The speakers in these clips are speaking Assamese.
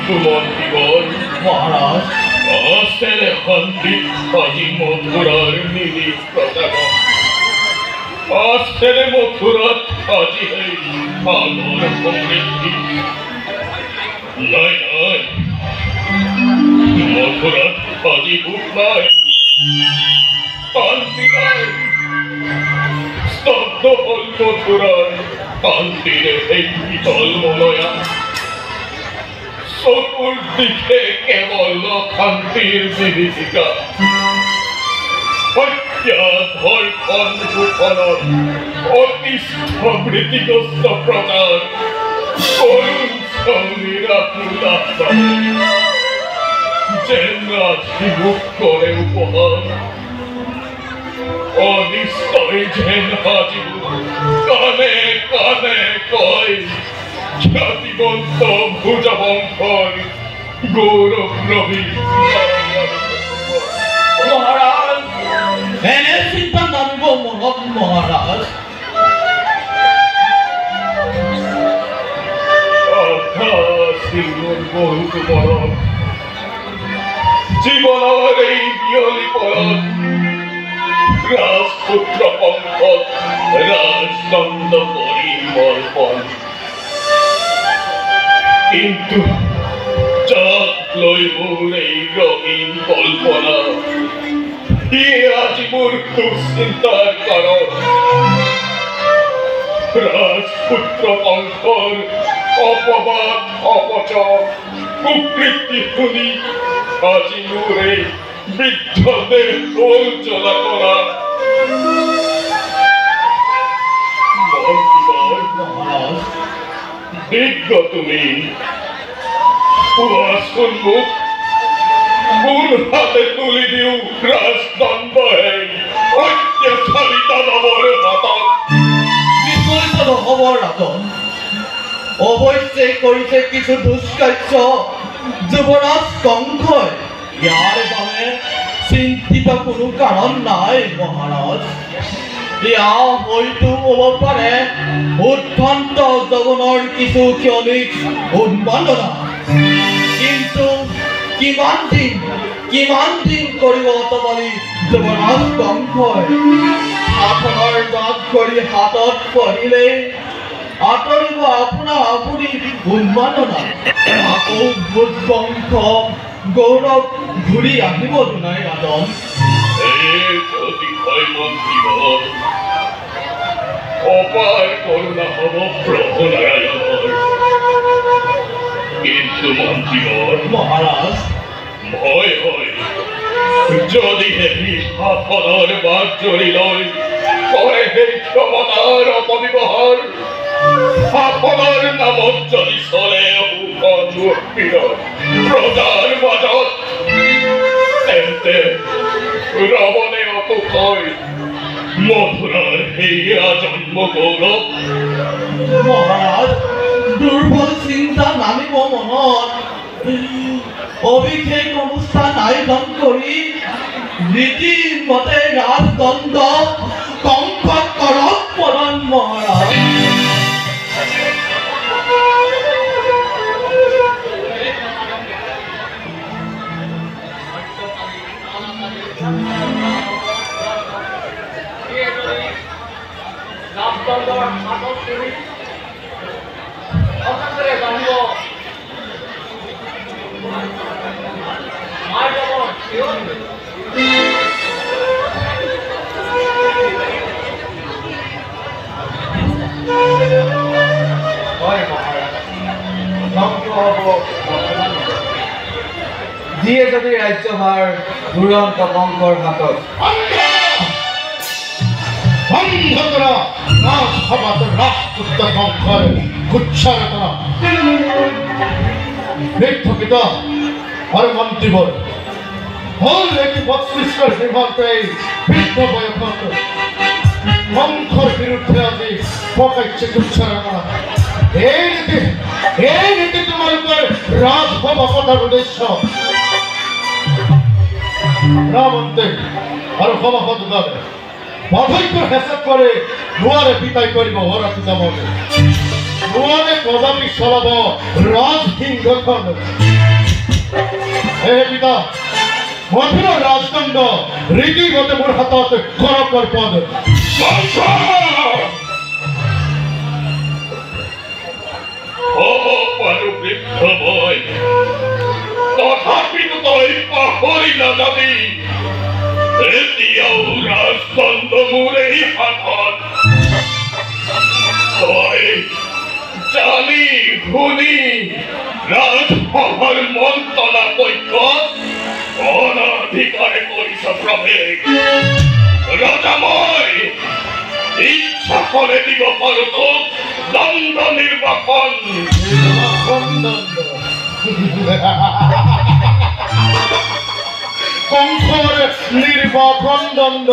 মন্ত্রীগণ মহারাজ আসেন হন্দিত আজি মথুরার নিরিখ প্রতাপন আসেন মথুরাত আজি এই আলোর সমৃদ্ধি নাই নাই মথুরাত আজি বুক নাই শান্তি নাই স্তব্ধ হল মথুরায় শান্তির এই বিতল মলয়া চতুর্দিকে কেবল শান্তির বিভীষিকা হত্যা ধর্ষণ শোষণত অতিষ্ঠ ভীতিগ্রস্ত প্রজার করুণ সৌনির আকুলাহ্বান যেন রাজবিমুখ করে উপহার অনিশ্চয় যেন হাজিবুক কানে কানে কয় খ্যাতিবন্ত ভুজবংশর গৌরব রবি মহারাজ এনে সিদ্ধান্ত আনিব মনত মহারাজ বহুত বড় জীবনের এই বিয়লি পরত রাজপুত্র পঙ্কজ রাজদণ্ড পরিমর্পণ কিন্তু চাঁদ লই মোর এই রঙিন কল্পনা আজি মোর দুশ্চিন্তার কারণ রাজপুত্র পঙ্কর অপবাদ অপচয় কুকৃতি শুনি আজি মোর এই বিদ্ধদের দোল চলা করা মহারাজ বিজ্ঞ তুমি সন্মুখ কোন হাতে তুলি দিও রাজদণ্ড অত্যাচারী দানবর হাতত বিপরীত নহবৰ ৰাজন অৱশ্যে কৰিছে কিছু দুষ্কাৰ্য যুৱৰাজ কংসই ইয়াৰ বাবে চিন্তিত কোনো কাৰণ নাই মহাৰাজ ইয়া হয়তো হ'ব পাৰে উৎভ্ৰান্ত জগনৰ কিছু ক্ষণিক উন্মাদনা কিন্তু কিমান দিন কৰিব অতপালি যুৱৰাজ কংসই শাসনৰ দাঁত কৰি হাতত পৰিলে আঁতৰিব আপোনা আপুনি উন্মাদনা আকৌ ভূতবংশ গৌৰৱ ঘূৰি আহিব দুনাই ৰাজন অপার করুণা হব প্রভু নারায়ণর কিন্তু মন্ত্রীবর মহারাজ ভয় হয় যদি এই শাসনের বাদ জড়ি লয় করে সেই ক্ষমতার অপব্যবহার শাসনের নামত যদি চলে প্রজার মাজত তেন্তে রবণে অপক্ষয় মথুরার হেয়া জন্ম গৌরব মহারাজ দুর্বল চিন্তা নামিব মনত অভিষেক অনুষ্ঠান আয়োজন কৰি নীতি মতে ৰাজদণ্ড কংসক কৰক প্ৰদান মহাৰাজ যিয়ে যদি ৰাজ্যভাৰ দুৰন্ত কংকৰ হাতত রাজপুত্র কংসর উচ্চারণা নির্থকিত আর মন্ত্রীবর হল একটি মস্তিষ্কের সীমান্তে বৃদ্ধ বয়সত কংসর বিরুদ্ধে আজি পকাইছে উচ্চারণা এই নীতি তোমালোকৰ ৰাজসভা পতাৰ উদ্দেশ্য ৰামন্তে আৰু সভাসদসকলে অধৈৰ্যৰ হেঁচাত পৰে নোৱাৰে পিতাই কৰিব হৰতি যাবলৈ নোৱাৰে কদাপি চলাব ৰাজসিংহখন হে পিতা মথুৰা ৰাজদণ্ড ৰীতিমতে মোৰ হাতত কৰকৰ পদ বৃদ্ধ বই তথাপিতো তই পাহৰি নাযাবি এতিয়াও ৰাজদণ্ড মোৰ এই হাতত তই জানি শুনি ৰাজসভাৰ মন্ত্ৰণা পক্ষত অনাধিকাৰে কৰিছ প্ৰৱেশ ৰজা মই ইচ্ছা করে দিব পারো তো দণ্ড নির্বাপন কংসর নির্বাপন দণ্ড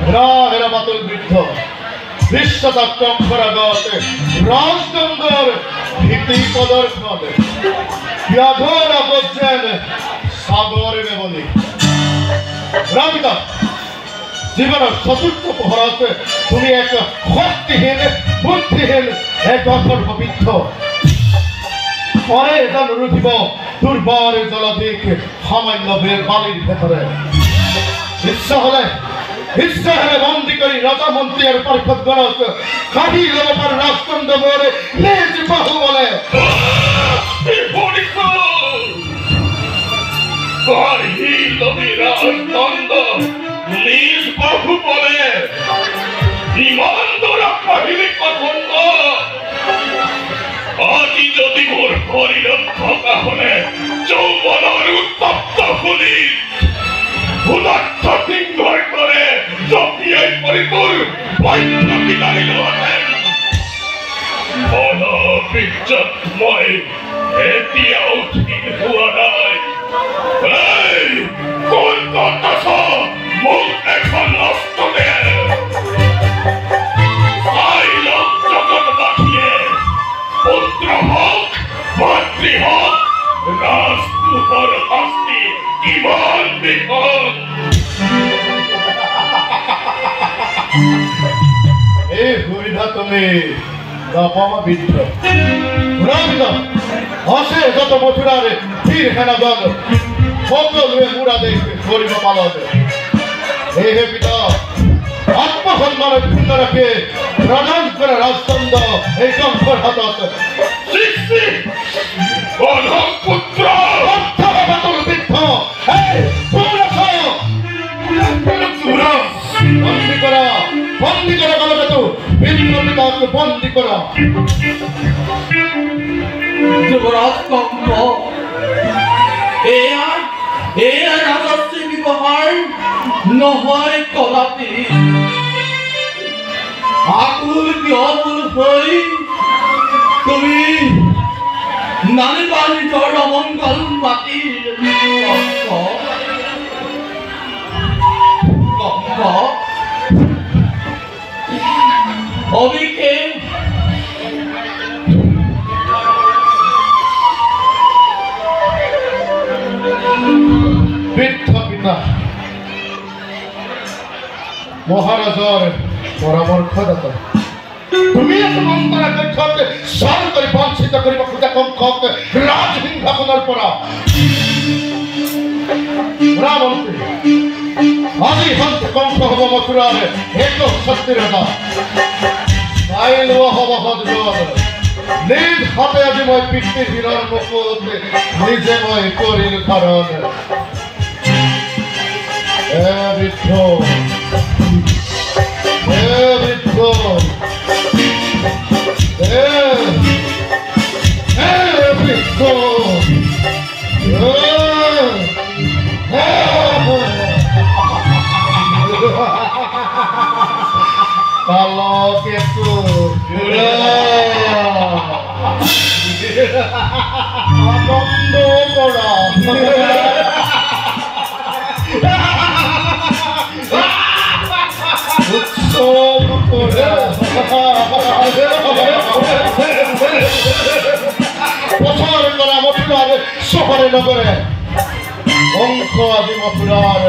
রাহেরা বাতুল বৃদ্ধ বিশ্বতাপ কংসর আগত রাজদণ্ডর ভীতি প্রদর্শন ব্যাঘর আবজ্জেন সাগরে বেবলি রামিতা জীবনের চতুর্থ প্রহরতে তুমি এক শক্তিহীন বুদ্ধিহীন এক অসর্ববিদ্ধ পরে এটা নুরুঠিব দুর্বল জলধিক সামান্য বালির ভেতরে ইচ্ছা হলে বন্দী করে রাজা মন্ত্রী আর পরিষদ গণক কাঢ়ি লব পার রাজদণ্ড মোরে নিজ বাহু বলে নিজ বাহু বলে ইমান ধরা কাহিনী পছন্দ আজি যদি মোর শরীরত থকা হলে যৌবনের উত্তপ্ত ফুলি উদাত্ত সিংহৰ দৰে জপিয়াই পৰি তোৰ বন্য বিদায় লোৱাতেন মনোবিজ্জত মই এতিয়াও ঠিক হোৱা নাই কোন কত মোক এখন অস্ত্ৰ দে চাই লওক জগতবাসীয়ে পুত্ৰ হওক ভাতৃ হওক ৰাজদূতৰ শাস্তি কিমান বিপদ এই সুবিধা তুমি নাপাবা বৃদ্ধ আছে যত মথুরারে ফির হেনা দল সকলোৱে মুৰা দেশ কৰিব পালন হে পিতা আত্মসন্মানৰ ক্ষুণ্ণ ৰাখে প্ৰদান কৰে ৰাজদণ্ড এই কংসৰ হাতত পুত্ৰ বন্দী কৰা কালকে তো ভিন্ন পিতাকে বন্দী কৰা যুবৰাজ কংস এয়া ৰাজস্বী ব্যৱহাৰ নহয় কলাপি আকুল বিহবুল হৈ তুমি নানিবা নিজৰ অমংগল মাটিৰ কংস অভিষেক বৃদ্ধ পিতা মহাৰাজৰ পৰামৰ্শদাতা তুমি মন্ত্ৰা কক্ষত স্বৰ কৰি বঞ্চিত কৰিব খোজা কংসক ৰাজসিংহাসনৰ পৰা মন্ত্ৰী আজি সন্ত কংস হ'ব মথুৰাৰ এক শক্তিৰ ৰজা চাই লোৱা হ'ব সদগৰ নিজ হাতে আজি মই পিতৃহীনৰ মুকুট নিজে মই কৰিল ধাৰণ বৃদ্ধ বৃদ্ধ বৃদ্ধ কালকেতু আনন্দ কৰা উৎসৱ কৰা পথৰ কৰা মথুৰাৰ চহৰে নগৰে কংস আজি মথুৰাৰ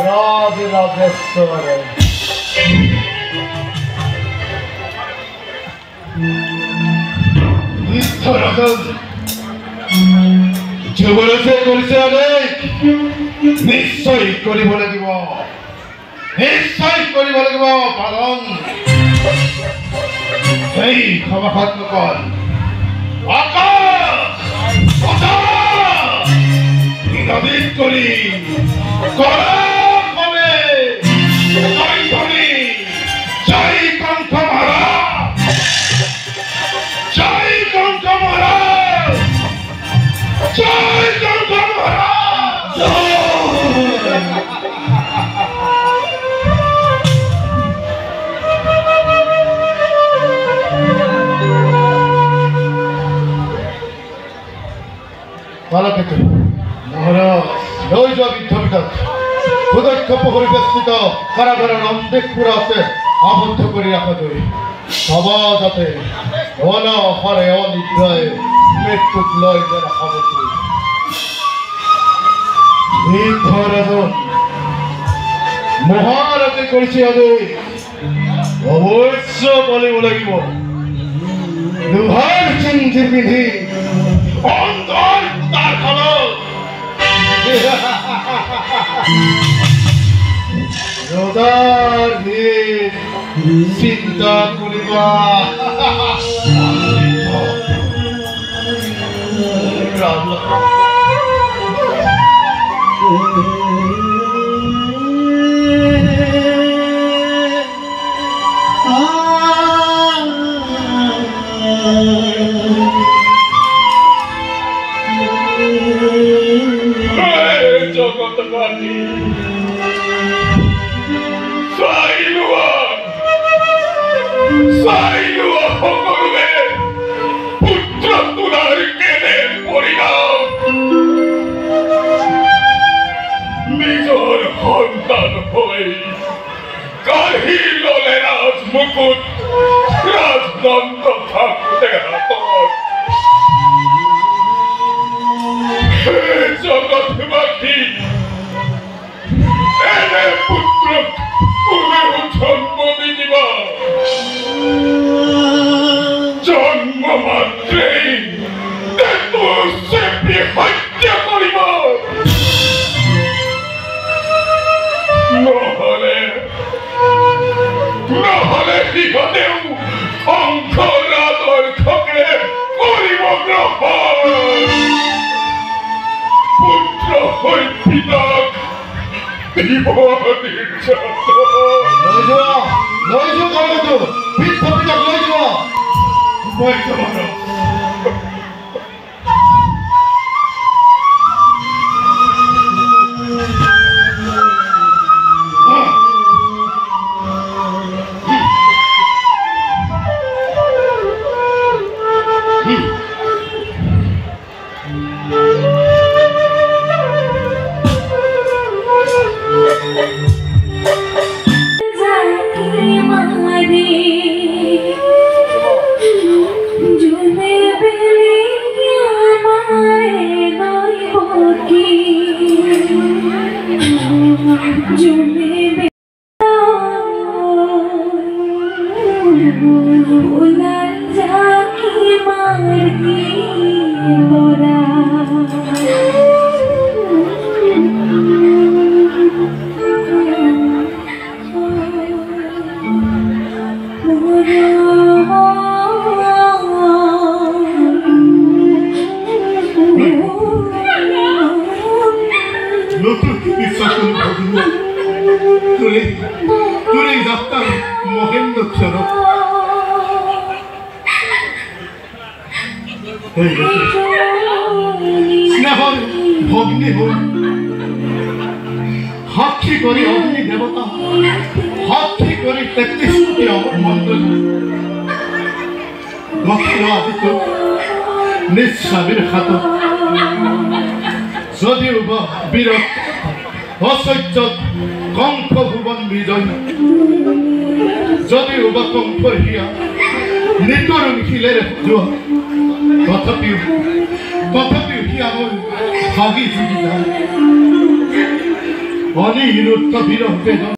ৰাজ ৰাজেশ্বৰে যুৱৰাজে কৰিছে অনেক নিশ্চয় কৰিব লাগিব পালন সেই সভাসদসকল নদীত কৰি জয় কংস মহাৰাজ জয় কংস মহাৰাজ জয় কংস মহাৰাজ পালকেতো মহাৰাজ লৈ যোৱা বিদ্যপীঠত সুদক্ষ পৰিৱেষ্টিত কাৰাগাৰৰ অন্তেকপুৰাতে আবদ্ধ কৰি ৰাখাকৈ সভা যাতে অনাহাৰে অনিদ্ৰায় মৃত্যুক লৈ যোৱা সামগ্ৰী বৃদ্ধৰ এজন মহাৰাজে কৰিছে আজি অৱশ্য বলিব লাগিব দুহাৰ চিন্তি পিন্ধি অন্তৰ তাৰ খলত ৰজাৰ চিন্তা কৰিবা জগতবাদী চাই লোৱা সকলোৱে পুত্ৰ তোলাৰ কেনে পৰিণাম নিজৰ সন্তান হৈ কাঢ়ি ললে ৰাজমুকুট ৰাজদণ্ড থাকোঁতে হাতত জগতবাসী এনে পুত্ৰক কোনেও জন্ম নিদিবা জন্ম মাত্ৰেই তেটো চেপি হত্যা কৰিব নহলে সিহঁতেও অংশৰাজৰ খকে কৰিব গ্ৰহণ পুত্ৰ হৈ পিতাক দিব নিৰ্যাতন লৈ যোৱা বিদ্যপীঠক লৈ যোৱা স্নেহৰ ভগ্নী হৈ সাক্ষী কৰি অগ্নি দেৱতা সাক্ষী কৰি ৩৩ কোটি অমৰ মণ্ডল দক্ষিণ আদিত্য নিজ স্বামীৰ হাতত যদিও বা বীৰত অসহ্যত কংস ভুৱন বিজয় যদিও বা কংসৰ হিয়া নিতৰুণ শিলেৰে যোৱা তথাপিও সি আমাৰ ভাগি জুড়ি যায় অনিৰুদ্ধ বিৰহ বেদনা